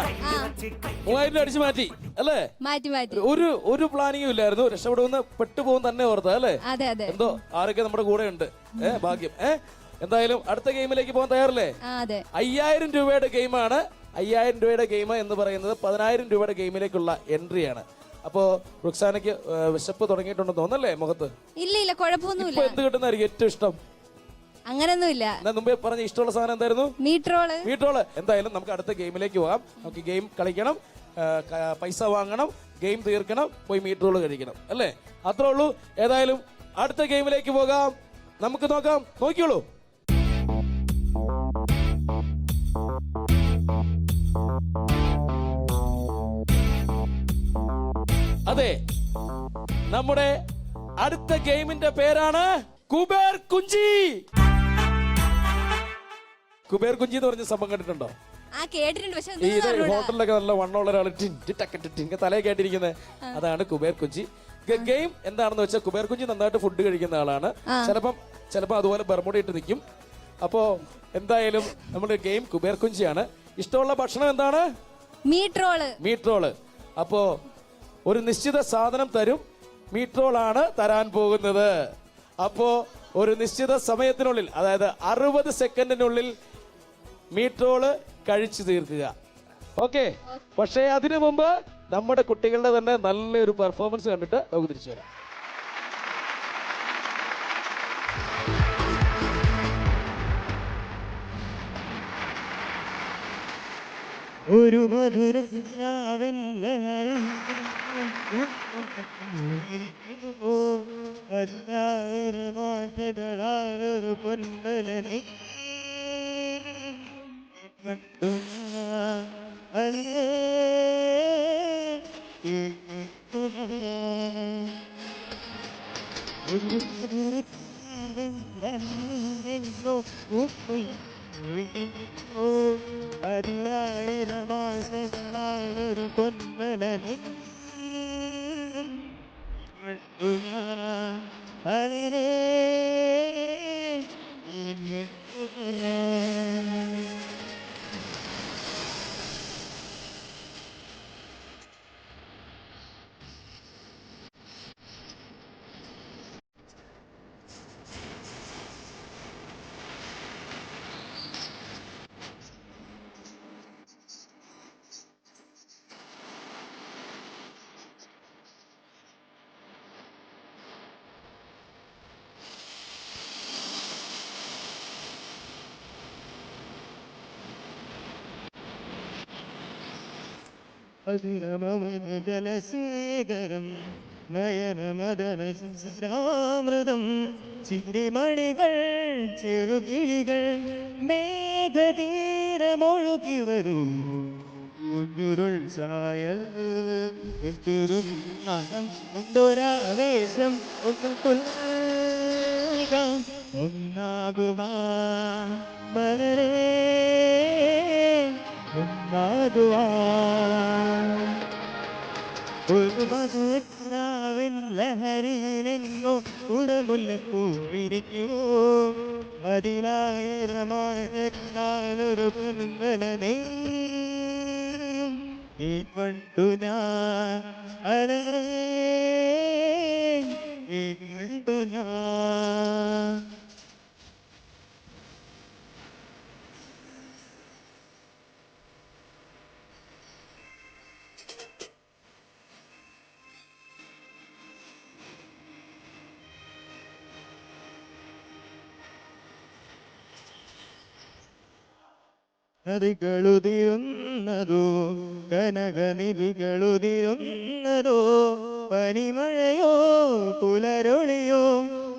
C: 3000 അടിച്ചു മാറ്റി അല്ലേ?
D: മാറ്റി
C: ഒരു പ്ലാനിങ്ങും ഇല്ലായിരുന്നു. രക്ഷപ്പെടുമെന്ന് പെട്ടുപോകും തന്നെ ഓർത്ത അല്ലേ?
D: അതെ
C: എന്തോ ആരൊക്കെ നമ്മുടെ കൂടെ ഉണ്ട്. ഭാഗ്യം. എന്തായാലും അടുത്ത ഗെയിമിലേക്ക് പോകാൻ തയ്യാറല്ലേ? 5000 രൂപയുടെ ഗെയിമാണ്. 5000 രൂപയുടെ ഗെയിം എന്ന് പറയുന്നത് 10000 രൂപയുടെ ഗെയിമിലേക്കുള്ള എൻട്രിയാണ്. അപ്പോ റുക്സാനയ്ക്ക് വിശപ്പ് തുടങ്ങിയിട്ടുണ്ടെന്ന് തോന്നല്ലേ മുഖത്ത്?
D: ഇല്ല കുഴപ്പമൊന്നുമില്ല.
C: എന്ത് കിട്ടുന്നതായിരിക്കും ഏറ്റവും ഇഷ്ടം?
D: അങ്ങനൊന്നുമില്ല.
C: മുമ്പേ പറഞ്ഞ ഇഷ്ടമുള്ള സാധനം എന്തായിരുന്നു? മീറ്റ്റോള്. എന്തായാലും നമുക്ക് അടുത്ത ഗെയിമിലേക്ക് പോകാം. നമുക്ക് ഗെയിം കളിക്കണം, പൈസ വാങ്ങണം, ഗെയിം തീർക്കണം, പോയി മീറ്ററോള് കഴിക്കണം അല്ലേ? അത്രേ ഉള്ളൂ. ഏതായാലും അടുത്ത ഗെയിമിലേക്ക് പോകാം. നമുക്ക് നോക്കാം. നോക്കിയോളൂ. അതെ, നമ്മുടെ അടുത്ത ഗെയിമിന്റെ പേരാണ് കുബേർ കുഞ്ചി. കുബേർ കുഞ്ചി എന്ന് പറഞ്ഞ സംഭവം കണ്ടിട്ടുണ്ടോ? ഇത് ഹോട്ടലിലൊക്കെ നല്ല വണ്ണമുള്ള ഒരാൾ തലയെ കേട്ടിരിക്കുന്നത്, അതാണ് കുബേർ കുഞ്ചി. ഗെയിം എന്താണെന്ന് വെച്ചാൽ കുബേർ കുഞ്ചി നന്നായിട്ട് ഫുഡ് കഴിക്കുന്ന ആളാണ്. ചിലപ്പോ അതുപോലെ ബർമുട ഇട്ട് നിൽക്കും. അപ്പോ എന്തായാലും നമ്മുടെ ഗെയിം കുബേർ കുഞ്ചിയാണ്. ഇഷ്ടമുള്ള ഭക്ഷണം എന്താണ്? മീറ്റ്റോള്. അപ്പോ ഒരു നിശ്ചിത സാധനം തരും. മീറ്റ്റോളാണ് തരാൻ പോകുന്നത്. അപ്പോ ഒരു നിശ്ചിത സമയത്തിനുള്ളിൽ, അതായത് 60 സെക്കൻഡിനുള്ളിൽ മീറ്റ്റോള് കഴിച്ചു തീർക്കുക. ഓക്കെ. പക്ഷേ അതിനു മുമ്പ് നമ്മുടെ കുട്ടികളുടെ തന്നെ നല്ലൊരു പെർഫോമൻസ് കണ്ടിട്ട് നമുക്ക് തിരിച്ചു വരാം.
H: ഒരു മധുര പൊൻപലനെ ഒരു പൊൻപലനെ അതിനെ ജലസേകരം നയനമദനമൃതം ചിരിമണികൾ ചെറുകിളികൾ മേഘതീരമൊഴുകി വരും ഉരുൾ ചായൽ ഒരാവേശം ഒന്നാകുവാൻ മലരേ ഒരു മധുരാവിൻ ലഹരിയിലെങ്ങോ ഉടമുല്ലപ്പൂവിരിക്കൂ മതിലായിരമായൊരു പൊൻപലനെ പണ്ടു ഞാൻ പണ്ടു ഞാൻ. നദികളുതിരുന്നതോ കനകനിധികളുതിരുന്നതോ പനിമഴയോ പുലരൊളിയോ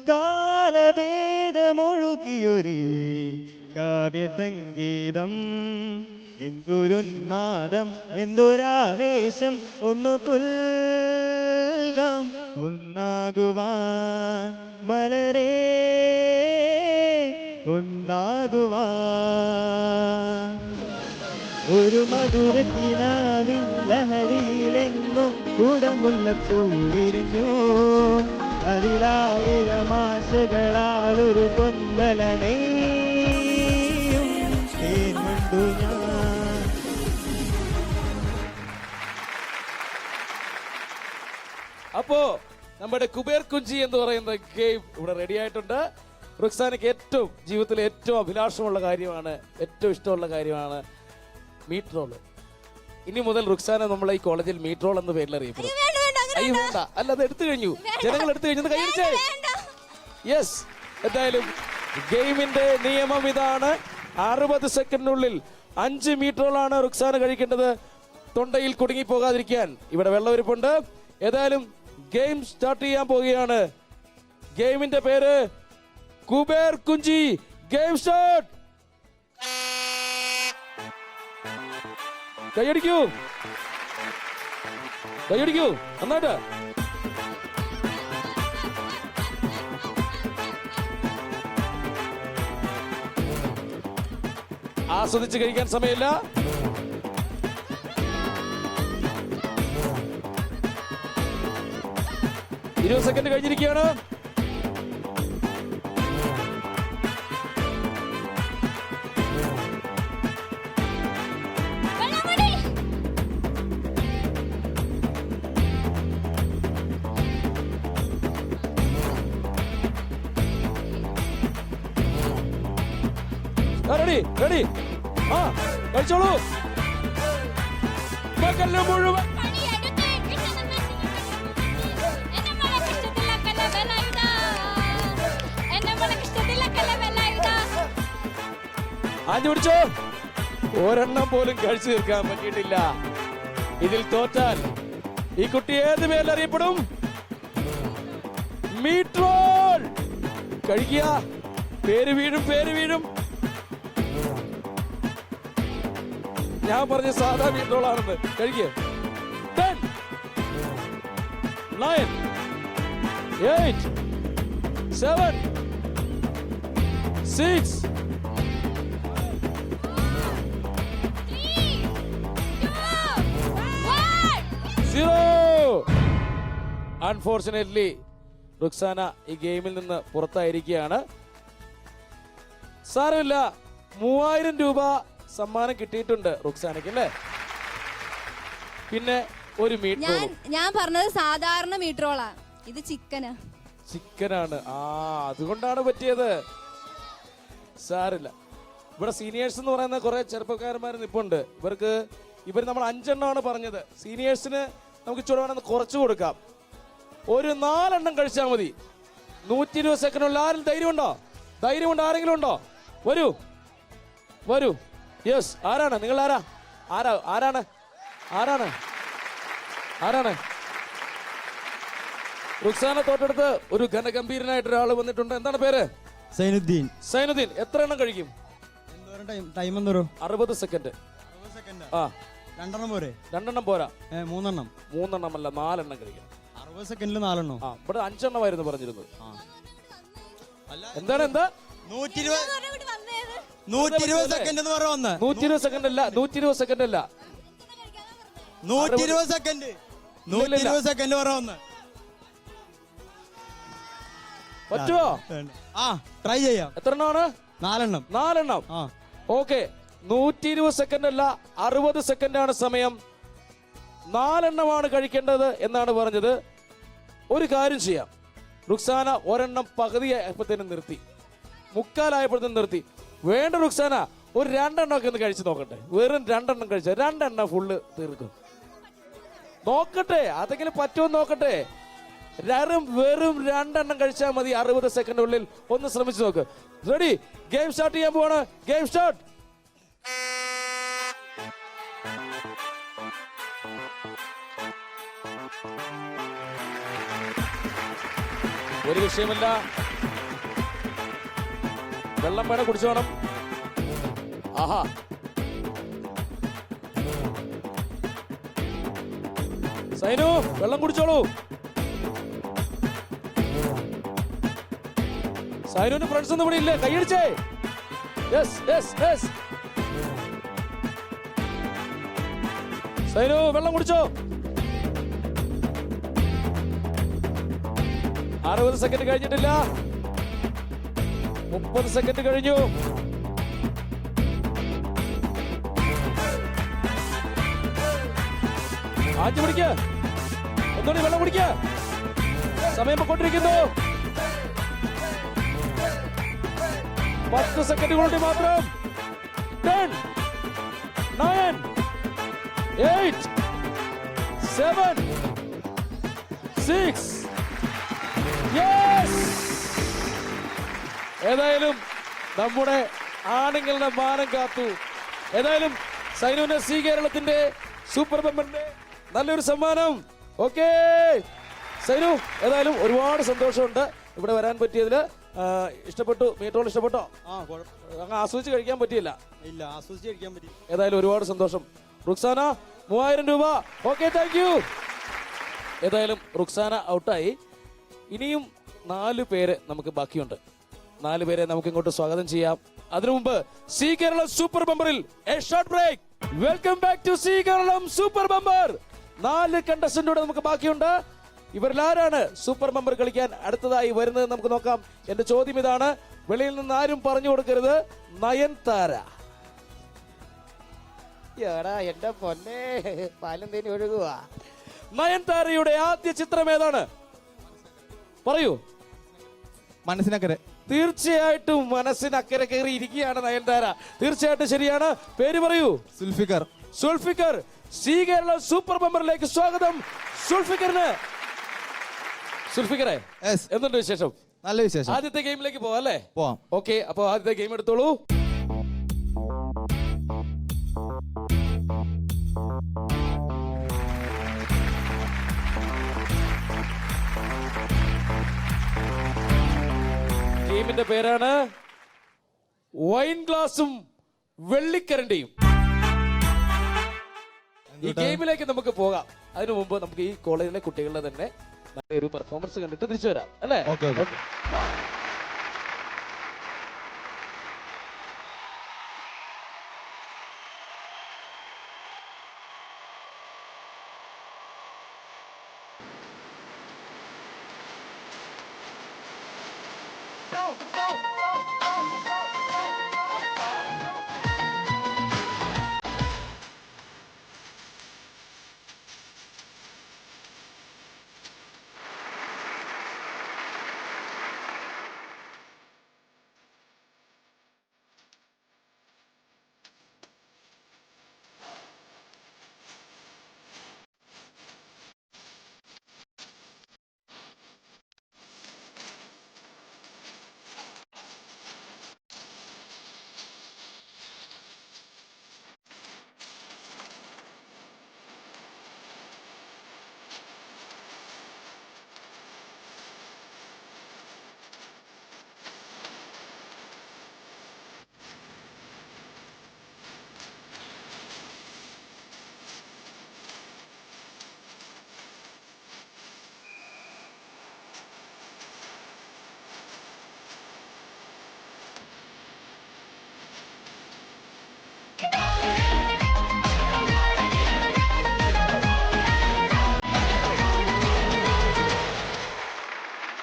H: കാലഭേദമൊഴുകിയൊരു കാവ്യസംഗീതം എന്തൊരുന്നാദം എന്തൊരാവേശം ഒന്നു തുൽകം ഒന്നാകുവാൻ മലരേ ഒന്നാകുവാൻ ഒരു മധുരത്തിനാവിൻ ലഹരിയിലെങ്ങും കുടമുള്ള പൂവിരിഞ്ഞു അതിലായിരമാശകളാൽ ഒരു പൊൻവലനെയും തേൻവണ്ടു ഞാൻ.
C: അപ്പോ നമ്മുടെ കുബേർ കുഞ്ചി എന്ന് പറയുന്ന ഗെയിം ഇവിടെ റെഡി ആയിട്ടുണ്ട്. റുക്സാനയ്ക്ക് ഏറ്റവും ജീവിതത്തിലെ ഏറ്റവും അഭിലാഷമുള്ള കാര്യമാണ്, ഏറ്റവും ഇഷ്ടമുള്ള കാര്യമാണ് മീറ്റ് റോൾ. ഇനി മുതൽ റുക്സാന നമ്മളെ ഈ കോളേജിൽ മീറ്റ് റോൾ എന്ന പേരിൽ അറിയപ്പെടും. അയ്യോ വേണ്ട, അല്ല അത് എടുത്തു കഴിഞ്ഞു, ജനങ്ങൾ എടുത്തു കഴിഞ്ഞു, കൈയടിച്ചേ. യെസ്, എന്തായാലും ഗെയിമിന്റെ നിയമം ഇതാണ്. 60 സെക്കൻഡിനുള്ളിൽ 5 മീറ്റ് റോളാണ് റുക്സാന കഴിക്കേണ്ടത്, തൊണ്ടയിൽ കുടുങ്ങി പോകാതിരിക്കാൻ. ഇവിടെ വെള്ളവരിപ്പുണ്ട്. ഏതായാലും ഗെയിം സ്റ്റാർട്ട് ചെയ്യാൻ പോവുകയാണ്. ഗെയിമിന്റെ പേര് കുബേർ കുഞ്ചി. Game start. കൈയടിക്കൂ, കൈയടിക്കൂ നന്നായിട്ട്. ആസ്വദിച്ച് കഴിക്കാൻ സമയമില്ല. ഇരുപത് സെക്കൻഡ് കഴിഞ്ഞിരിക്കുകയാണ്. റെഡി റെഡി, ആ കഴിച്ചോളൂ. പകല് മുഴുവൻ ആഞ്ഞു പിടിച്ചോ. ഒരെണ്ണം പോലും കഴിച്ചു തീർക്കാൻ പറ്റിയിട്ടില്ല. ഇതിൽ തോറ്റാൽ ഈ കുട്ടി ഏത് പേരിൽ അറിയപ്പെടും? Meat roll. കഴിക്കുക, പേര് വീഴും, പേര് വീഴും. ഞാൻ പറഞ്ഞ സാധാ മീറ്റ് റോൾ ആണെന്ന്. കഴിക്കുക. 10 9 8 7 6 0. അൺഫോർച്ചുനേറ്റ്ലി റുക്സാന ഈ ഗെയിമിൽ നിന്ന് പുറത്തായിരിക്കുകയാണ്. സാരമില്ല, 3000 രൂപ സമ്മാനം കിട്ടിയിട്ടുണ്ട് റുക്സാനയ്ക്ക് അല്ലേ? പിന്നെ ഒരു മീറ്റ് റോൾ.
D: ഞാൻ പറഞ്ഞത് സാധാരണ മീറ്റ് റോളാ, ഇത് ചിക്കനാ.
C: ചിക്കനാണ്, ആ അതുകൊണ്ടാണ് പറ്റിയത്. സാരില്ല. ഇവിടെ സീനിയേഴ്സ് എന്ന് പറയുന്ന കുറെ ചെറുപ്പക്കാരന്മാർ നിപ്പുണ്ട്. ഇവർ നമ്മൾ 5 എണ്ണമാണ് പറഞ്ഞത്. സീനിയേഴ്സിന് നമുക്ക് ചുടവാണെന്ന് കുറച്ച് കൊടുക്കാം. ഒരു 4 എണ്ണം കഴിച്ചാൽ മതി. 120 സെക്കൻഡുള്ള ആരും ധൈര്യമുണ്ടോ? ധൈര്യമുണ്ടോ? ആരെങ്കിലും ഉണ്ടോ? വരൂ വരൂ. യെസ്, ആരാണ് നിങ്ങൾ? ആരാണ്? റുക്സാന തോട്ടടുത്ത് ഒരു ഘനഗംഭീരനായിട്ട് ഒരാൾ വന്നിട്ടുണ്ട്. എന്താണ് പേര്?
G: സൈനുദ്ദീൻ.
C: സൈനുദ്ദീൻ, എത്ര എണ്ണം കഴിക്കും?
G: ടൈം എന്തോരം?
C: 60 സെക്കൻഡ്. ആ,
G: 2 എണ്ണം പോരെ?
C: 2 എണ്ണം പോരാ,
G: 3 എണ്ണം.
C: 3 എണ്ണമല്ല, 4 എണ്ണം കഴിക്കണം.
G: 60 സെക്കൻഡിൽ 4 എണ്ണം.
C: ആ, ഇവിടെ 5 എണ്ണമായിരുന്നു പറഞ്ഞിരുന്നത്. എന്താണ്? എന്താ
G: 120 സെക്കൻഡ് എന്ന് പറഞ്ഞ
C: 120 സെക്കൻഡ് അല്ല, 120 സെക്കൻഡ് അല്ല,
G: 120 സെക്കൻഡ്. 120 സെക്കൻഡ് പറഞ്ഞ
C: പറ്റുമോ?
G: ആ, ട്രൈ ചെയ്യാം.
C: എത്ര എണ്ണമാണ്?
G: 4 എണ്ണം.
C: 4 എണ്ണം. ഓക്കെ, 120 സെക്കൻഡ് അല്ല, 60 സെക്കൻഡാണ് സമയം. 4 എണ്ണമാണ് കഴിക്കേണ്ടത് എന്നാണ് പറഞ്ഞത്. ഒരു കാര്യം ചെയ്യാം, റുക്സാന ഒരെണ്ണം പകുതിയായപ്പോഴത്തേനും നിർത്തി, മുക്കാലായപ്പോഴത്തേനും നിർത്തി. വേണ്ട റുക്സാന, ഒരു 2 എണ്ണമൊക്കെ ഒന്ന് കഴിച്ച് നോക്കട്ടെ. വെറും 2 എണ്ണം കഴിച്ചാൽ 2 എണ്ണം ഫുള്ള് തീർക്കും. നോക്കട്ടെ, അതെങ്കിലും പറ്റുമോ നോക്കട്ടെ. വെറും 2 എണ്ണം കഴിച്ചാൽ മതി 60 സെക്കൻഡിനുള്ളിൽ. ഒന്ന് ശ്രമിച്ചു നോക്ക്. റെഡി, ഗെയിം സ്റ്റാർട്ട് ചെയ്യാൻ പോവാണ്. Game start. ഒരു വിഷയമല്ല, വെള്ളം വേണം, കുടിച്ചു വേണം. ആഹാ, സൈനു വെള്ളം കുടിച്ചോളൂ. സൈനുവിന് ഫ്രണ്ട്സ് ഒന്നും ഇവിടെ ഇല്ലേ? കൈയടിച്ചേ. Yes yes yes. സൈനു വെള്ളം കുടിച്ചോ. 60 സെക്കൻഡ് കഴിഞ്ഞിട്ടില്ല. 30 സെക്കൻഡ് കഴിഞ്ഞു. ആഞ്ഞു പിടിക്ക, ഒന്നുകൂടി വെള്ളം കുടിക്ക. സമയം പൊക്കൊണ്ടിരിക്കുന്നു. 10 സെക്കൻഡ് കൂടി മാത്രം. 10, 9, 8, 7, 6. ഏതായാലും നമ്മുടെ ആണുങ്ങളുടെ മാനം കാത്തു. ഏതായാലും സൈനുവിന്റെ സി കേരളത്തിന്റെ സൂപ്പർ ബമ്പറിന്റെ നല്ലൊരു സമ്മാനം. ഓക്കേ സൈനു, ഏതായാലും ഒരുപാട് സന്തോഷമുണ്ട് ഇവിടെ വരാൻ പറ്റിയതില്. ഇഷ്ടപ്പെട്ടു, മീറ്റോൾ ഇഷ്ടപ്പെട്ടോ? അങ്ങ് ആസ്വദിച്ച് കഴിക്കാൻ പറ്റിയില്ല.
G: ഇല്ല, ആസ്വദിച്ച് കഴിക്കാൻ പറ്റി.
C: ഏതായാലും ഒരുപാട് സന്തോഷം. റുക്സാന 3000 രൂപ. Okay, thank you. ഏതായാലും റുക്സാന ഔട്ടായി. ഇനിയും 4 പേര് നമുക്ക് ബാക്കിയുണ്ട്. 4 പേരെ നമുക്ക് ഇങ്ങോട്ട് സ്വാഗതം ചെയ്യാം. അതിനു മുമ്പ് സി കേരളം സൂപ്പർ ബമ്പറിൽ a short break. Welcome back to C Keralam super bumper. 4 contestant നമുക്ക് ബാക്കിയുണ്ട്. ഇവരിലാരാണ് സൂപ്പർ ബമ്പർ കളിക്കാൻ അടുത്തതായി വരുന്നത് നമുക്ക് നോക്കാം. എന്റെ ചോദ്യം ഇതാണ്, വെളിയിൽ നിന്ന് ആരും പറഞ്ഞു കൊടുക്കരുത്. നയൻതാര.
I: എന്റെ പൊന്നെ, പാലം തേനി ഒഴുകുക.
C: നയൻതാരയുടെ ആദ്യ ചിത്രം ഏതാണ്? പറയൂ.
F: മനസ്സിനക്കരെ.
C: തീർച്ചയായിട്ടും മനസ്സിനക്കരെ കയറി ഇരിക്കുകയാണ് നയൻതാര. തീർച്ചയായിട്ടും ശരിയാണ്. പേര് പറയൂ.
F: സുൽഫിക്കർ.
C: സുൽഫിക്കർ. സി കേരള സൂപ്പർ ബമ്പറിലേക്ക് സ്വാഗതം സുൽഫിക്കറിന്. സുൽഫിക്കറെ, എന്തുണ്ട് വിശേഷം?
F: നല്ല വിശേഷം.
C: ആദ്യത്തെ ഗെയിമിലേക്ക് പോവാം അല്ലേ?
F: പോവാം.
C: ഓക്കെ, അപ്പൊ ആദ്യത്തെ ഗെയിം എടുത്തോളൂ. ഗെയിമിന്റെ പേരാണ് വൈൻ ഗ്ലാസും വെള്ളിക്കരണ്ടിയും. ഈ ഗെയിമിലേക്ക് നമുക്ക് പോകാം. അതിനു മുമ്പ് നമുക്ക് ഈ കോളേജിലെ കുട്ടികളുടെ തന്നെ നല്ലൊരു പെർഫോമൻസ് കണ്ടിട്ട് തിരിച്ചു വരാം അല്ലേ?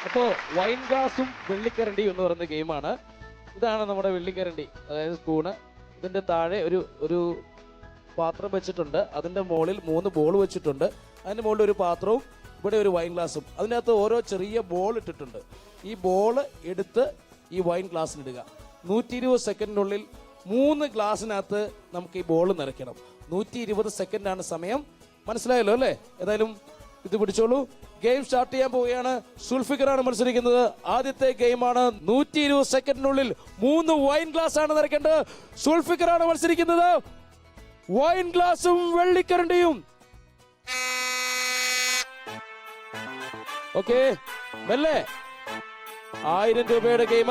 C: അപ്പോ വൈൻ ഗ്ലാസും വെള്ളിക്കരണ്ടിയും എന്ന് പറയുന്ന ഗെയിമാണ്. ഇതാണ് നമ്മുടെ വെള്ളിക്കരണ്ടി, അതായത് സ്പൂണ്. ഇതിന്റെ താഴെ ഒരു പാത്രം വെച്ചിട്ടുണ്ട്. അതിന്റെ മുകളിൽ 3 ബോൾ വെച്ചിട്ടുണ്ട്. അതിന്റെ മുകളിൽ ഒരു പാത്രവും ഇവിടെ ഒരു വൈൻ ഗ്ലാസും. അതിനകത്ത് ഓരോ ചെറിയ ബോൾ ഇട്ടിട്ടുണ്ട്. ഈ ബോൾ എടുത്ത് ഈ വൈൻ ഗ്ലാസ്സിലിടുക. 120 സെക്കൻഡിനുള്ളിൽ 3 ഗ്ലാസ്സിനകത്ത് നമുക്ക് ഈ ബോൾ നിറയ്ക്കണം. 120 സെക്കൻഡാണ് സമയം. മനസ്സിലായല്ലോ അല്ലേ? ഏതായാലും ഇത് പിടിച്ചോളൂ. ഗെയിം സ്റ്റാർട്ട് ചെയ്യാൻ പോവുകയാണ്. സുൽഫിക്കറാണ് മത്സരിക്കുന്നത്. ആദ്യത്തെ ഗെയിമാണ്. 120 സെക്കൻഡിനുള്ളിൽ 3 വൈൻ ഗ്ലാസ് ആണ് നിറയ്ക്കേണ്ടത്. സുൽഫിക്കറാണ് മത്സരിക്കുന്നത്. വൈൻ ഗ്ലാസും വെള്ളിക്കരണ്ടിയും. ഓക്കെ, മെല്ലെ. 1000 രൂപയുടെ game.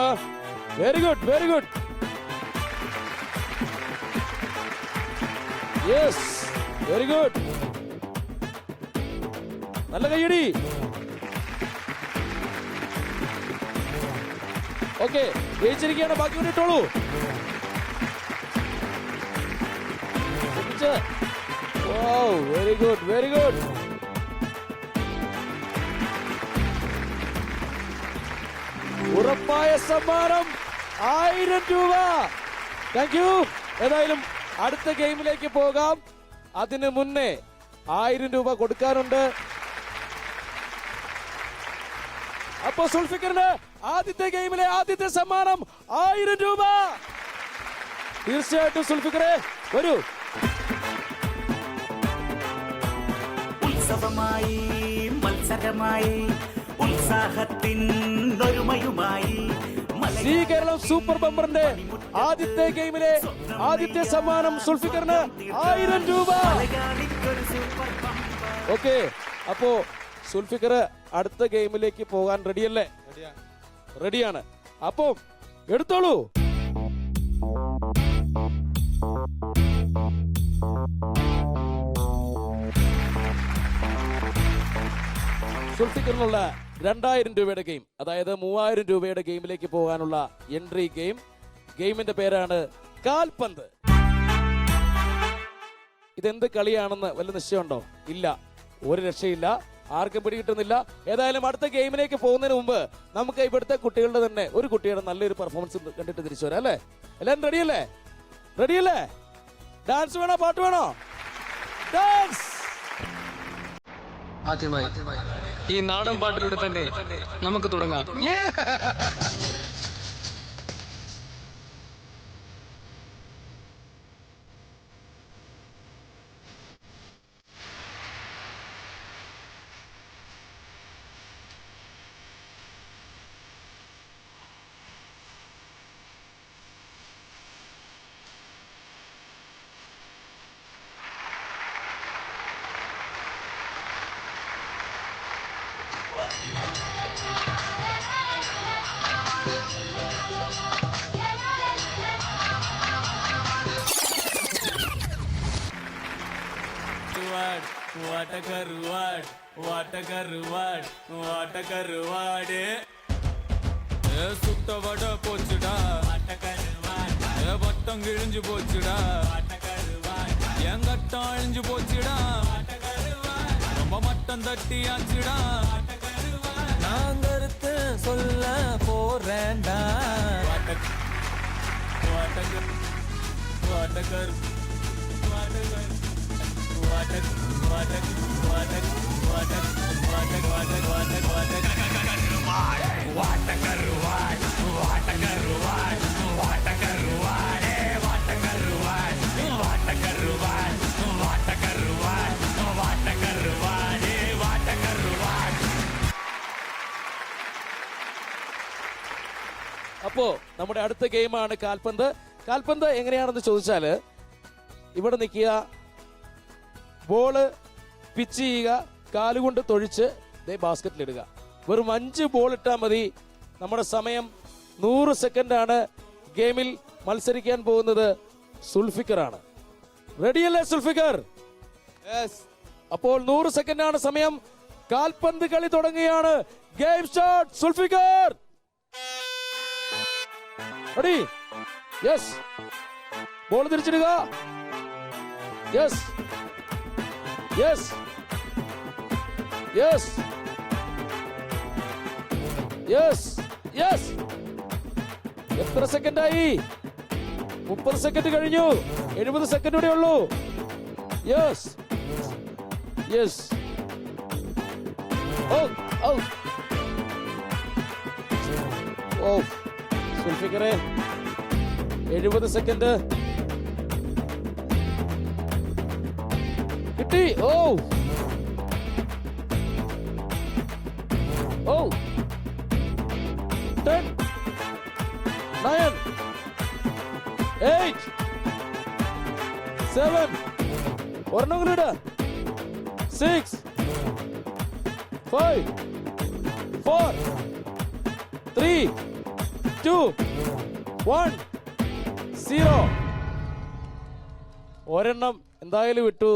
C: Very good, very good. Yes, very good. നല്ല കൈയടി. ഓക്കെ, ജയിച്ചിരിക്കുകയാണ്. ബാക്കി കൊണ്ടിട്ടോളൂ. Very good, very good. ഉറപ്പായ സമ്മാനം 1000 രൂപ. Thank you. ഏതായാലും അടുത്ത ഗെയിമിലേക്ക് പോകാം. അതിനു മുന്നേ 1000 രൂപ കൊടുക്കാനുണ്ട്. അപ്പൊ സുൽഫിക്കറിന് ആദ്യത്തെ ഗെയിമിലെ ആദ്യത്തെ സമ്മാനം 1000 രൂപ. തീർച്ചയായിട്ടും സുൽഫിക്കറെ വരൂ.
A: ഉത്സവമായി, മത്സരമായി, ഉത്സാഹത്തിൻ ഒരുമയുമായി
C: ശ്രീ കേരളം സൂപ്പർ ബമ്പറിന്റെ ആദ്യത്തെ ഗെയിമിലെ ആദ്യത്തെ സമ്മാനം സുൽഫിക്കറിന് 1000 രൂപ. ഓക്കെ, അപ്പോ സുൽഫിക്കർ അടുത്ത ഗെയിമിലേക്ക് പോകാൻ റെഡിയല്ലേ? റെഡിയാണ്. അപ്പോ എടുത്തോളൂ. സുൽഫിക്കറിനുള്ള 2000 രൂപയുടെ ഗെയിം, അതായത് 3000 രൂപയുടെ ഗെയിമിലേക്ക് പോകാനുള്ള എൻട്രി ഗെയിം. ഗെയിമിന്റെ പേരാണ് കാൽപന്ത്. ഇതെന്ത് കളിയാണെന്ന് വല്ല നിശ്ചയമുണ്ടോ? ഇല്ല, ഒരു രക്ഷയില്ല, ആർക്കും പിടികിട്ടുന്നില്ല. ഏതായാലും അടുത്ത ഗെയിമിലേക്ക് പോകുന്നതിന് മുമ്പ് നമുക്ക് ഇവിടുത്തെ കുട്ടികളുടെ തന്നെ ഒരു കുട്ടിയുടെ നല്ലൊരു പെർഫോമൻസ് കണ്ടിട്ട് തിരിച്ചു വരാം അല്ലേ? എല്ലാവരും റെഡിയല്ലേ? റെഡിയല്ലേ? ഡാൻസ് വേണോ, പാട്ട് വേണോ? ഡാൻസ്.
J: ആദ്യമായി ഈ നാടൻ പാട്ടിലൂടെ തന്നെ നമുക്ക് തുടങ്ങാം.
B: சுட்டவட போச்சுடா, வட்டம் கிழிஞ்சு போச்சுடா, என் கட்டம் அழிஞ்சு போச்சுடா, ரொம்ப மட்டம் தட்டியாச்சுடா, நான் கருத்து சொல்ல போறேன்டா.
C: അപ്പോ നമ്മുടെ അടുത്ത ഗെയിമാണ് കാൽപന്ത്. കാൽപന്ത് എങ്ങനെയാണെന്ന് ചോദിച്ചാല്, ഇവിടെ നിൽക്കുക, ബോള് പിച്ച് ചെയ്യുക, കാലുകൊണ്ട് തൊഴിച്ച് ബാസ്കറ്റിലിടുക. വെറും 5 ബോൾ ഇട്ടാൽ മതി. നമ്മുടെ സമയം 100 സെക്കൻഡാണ്. ഗെയിമിൽ മത്സരിക്കാൻ പോകുന്നത് സുൽഫിക്കർ ആണ്. റെഡിയല്ലേ സുൽഫിക്കർ? അപ്പോൾ 100 സെക്കൻഡാണ് സമയം. കാൽപന്ത് കളി തുടങ്ങുകയാണ്. Game start. Sulfikar ready? Yes. Ball തിരിച്ചിടുക. Yes, yes, yes, yes, yes. എത്ര സെക്കൻഡായി? 30 സെക്കൻഡ് കഴിഞ്ഞു. 70 സെക്കൻഡ് കൂടെ ഉള്ളൂ. Yes, yes. Oh oh oh സുൽഫിക്കറെ 70 സെക്കൻഡ് കിട്ടി. ഓ ഓ 10 9 8 7 ഒരെണ്ണം കൂടി 6 5 5, 4, 3, 2, 1, 0. ഒരെണ്ണം എന്തായാലും വിട്ടു.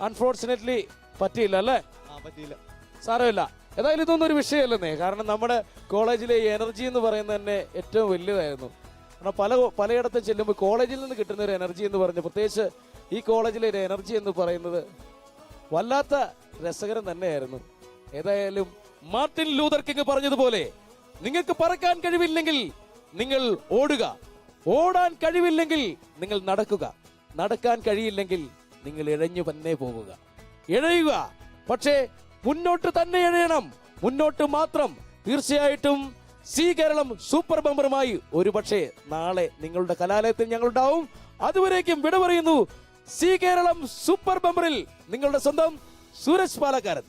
C: അൺഫോർച്ചുനേറ്റ്ലി പറ്റിയില്ല അല്ലേ?
F: പറ്റിയില്ല.
C: സാരമില്ല. ഏതായാലും ഇതൊന്നും ഒരു വിഷയമല്ലെന്നേ. കാരണം നമ്മുടെ കോളേജിലെ എനർജി എന്ന് പറയുന്നത് തന്നെ ഏറ്റവും വലിയതായിരുന്നു. കാരണം പലയിടത്തും ചെല്ലുമ്പോൾ കോളേജിൽ നിന്ന് കിട്ടുന്ന ഒരു എനർജി എന്ന് പറഞ്ഞ്, പ്രത്യേകിച്ച് ഈ കോളേജിലെ ഒരു എനർജി എന്ന് പറയുന്നത് വല്ലാത്ത രസകരം തന്നെയായിരുന്നു. ഏതായാലും മാർട്ടിൻ ലൂതർ കിങ് പറഞ്ഞതുപോലെ, നിങ്ങൾക്ക് പറക്കാൻ കഴിവില്ലെങ്കിൽ നിങ്ങൾ ഓടുക, ഓടാൻ കഴിവില്ലെങ്കിൽ നിങ്ങൾ നടക്കുക, നടക്കാൻ കഴിയില്ലെങ്കിൽ നിങ്ങൾ ഇഴഞ്ഞു തന്നെ പോകുക. ഇഴയുക, പക്ഷേ മുന്നോട്ട് തന്നെ ഇഴയണം, മുന്നോട്ട് മാത്രം. തീർച്ചയായിട്ടും സി കേരളം സൂപ്പർ ബമ്പറുമായി ഒരു പക്ഷേ നാളെ നിങ്ങളുടെ കലാലയത്തിൽ ഞങ്ങളുണ്ടാവും. അതുവരേക്കും വിട പറയുന്നു. സി കേരളം സൂപ്പർ ബമ്പറിൽ നിങ്ങളുടെ സ്വന്തം സൂരജ് പാലക്കാരൻ.